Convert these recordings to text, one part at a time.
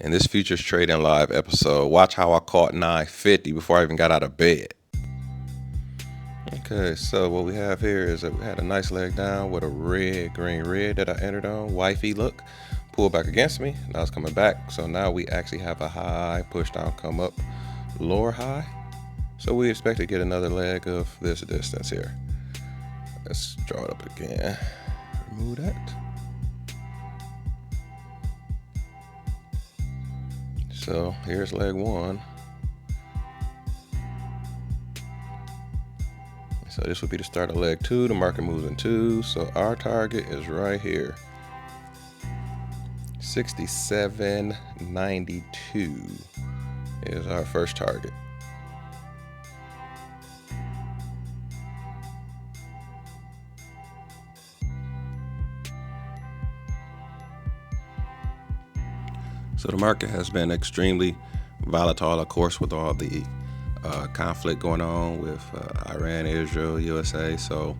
In this Futures Trading Live episode, watch how I caught 950 before I even got out of bed. Okay, so what we have here is that we had a nice leg down with a red, green, red that I entered on. Wifey look, pulled back against me. Now it's coming back. So now we actually have a high, push down, come up, lower high. So we expect to get another leg of this distance here. Let's draw it up again. Remove that. So here's leg one. So this would be the start of leg two. The market moves in two. So our target is right here. 67.92 is our first target. So the market has been extremely volatile, of course, with all the conflict going on with Iran, Israel, USA. So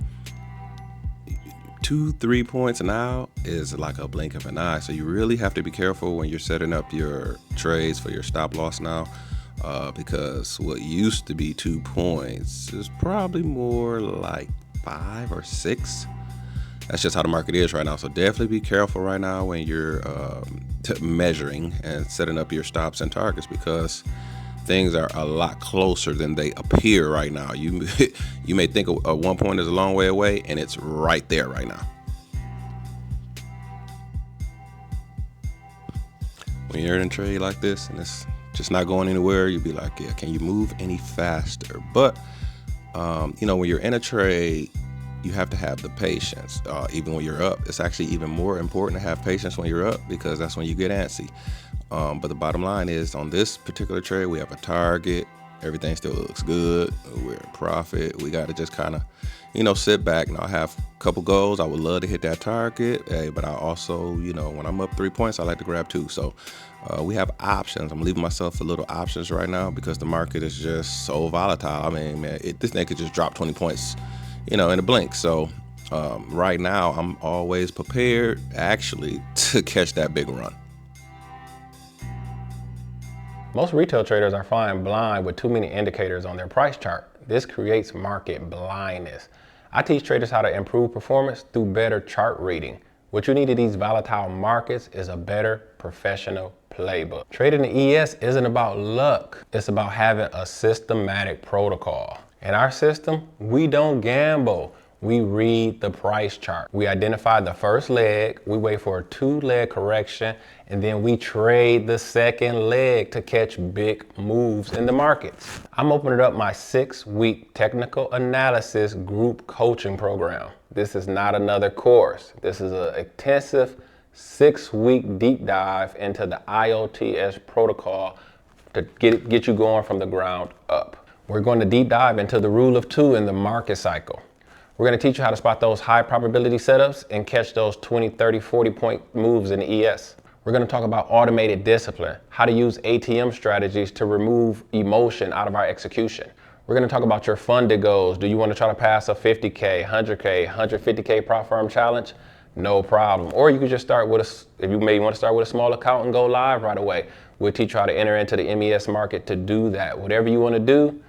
2-3 points now is like a blink of an eye. So you really have to be careful when you're setting up your trades for your stop loss now, because what used to be 2 points is probably more like 5 or 6. That's just how the market is right now. So definitely be careful right now when you're measuring and setting up your stops and targets, because things are a lot closer than they appear right now. You may think a 1 point is a long way away, and it's right there right now. When you're in a trade like this and it's just not going anywhere, you'll be like, yeah, can you move any faster? But when you're in a trade, you have to have the patience. Even when you're up, it's actually even more important to have patience when you're up, because that's when you get antsy. But the bottom line is, on this particular trade, we have a target. Everything still looks good. We're in profit. We got to just kind of, sit back. And I have a couple goals. I would love to hit that target, but I also, when I'm up 3 points, I like to grab 2. So we have options. I'm leaving myself a little options right now because the market is just so volatile. I mean, man, this thing could just drop 20 points, in a blink. So right now, I'm always prepared, actually, to catch that big run. Most retail traders are flying blind with too many indicators on their price chart. This creates market blindness. I teach traders how to improve performance through better chart reading. What you need in these volatile markets is a better professional playbook. Trading the ES isn't about luck. It's about having a systematic protocol. In our system, we don't gamble. We read the price chart. We identify the first leg, we wait for a 2-leg correction, and then we trade the second leg to catch big moves in the markets. I'm opening up my 6-week technical analysis group coaching program. This is not another course. This is an intensive 6-week deep dive into the IOTS protocol to get you going from the ground up. We're going to deep dive into the rule of 2 in the market cycle. We're going to teach you how to spot those high probability setups and catch those 20, 30, 40 point moves in the ES. We're going to talk about automated discipline, how to use ATM strategies to remove emotion out of our execution. We're going to talk about your funded goals. Do you want to try to pass a 50K, 100K, 150K prop firm challenge? No problem. Or you could just start with if you may want to start with a small account and go live right away. We'll teach you how to enter into the MES market to do that. Whatever you want to do,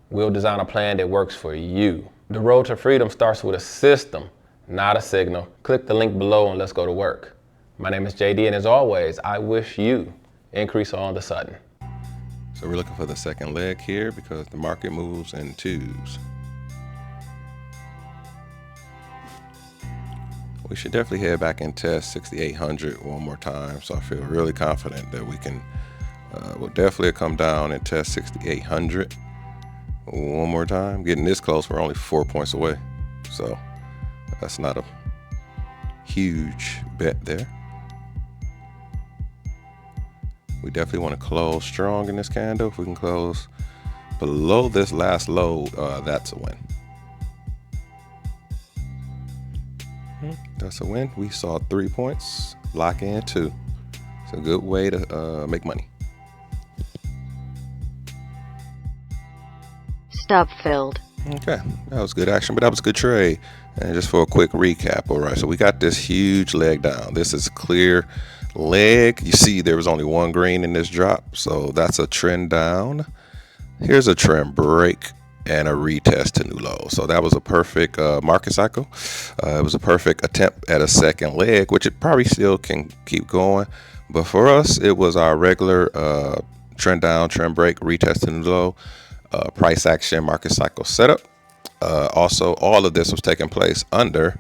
we'll design a plan that works for you. The road to freedom starts with a system, not a signal. Click the link below and let's go to work. My name is JD, and as always, I wish you increase on the sudden. So we're looking for the second leg here because the market moves in 2s. We should definitely head back and test 6,800 one more time. So I feel really confident that we can, we'll definitely come down and test 6,800 one more time. Getting this close, we're only 4 points away. So that's not a huge bet there. We definitely want to close strong in this candle. If we can close below this last low, that's a win. That's a win. We saw 3 points, lock in 2. It's a good way to make money. Stop filled. Okay, that was good action, but that was a good trade. And just for a quick recap, all right, so we got this huge leg down. This is clear leg. You see there was only one green in this drop, so that's a trend down. Here's a trend break and a retest to new low. So that was a perfect market cycle. It was a perfect attempt at a second leg, which it probably still can keep going. But for us, it was our regular trend down, trend break, retest to new low, price action, market cycle setup. Also, all of this was taking place under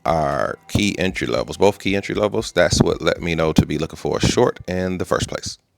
our key entry levels, both key entry levels. That's what let me know to be looking for a short in the first place.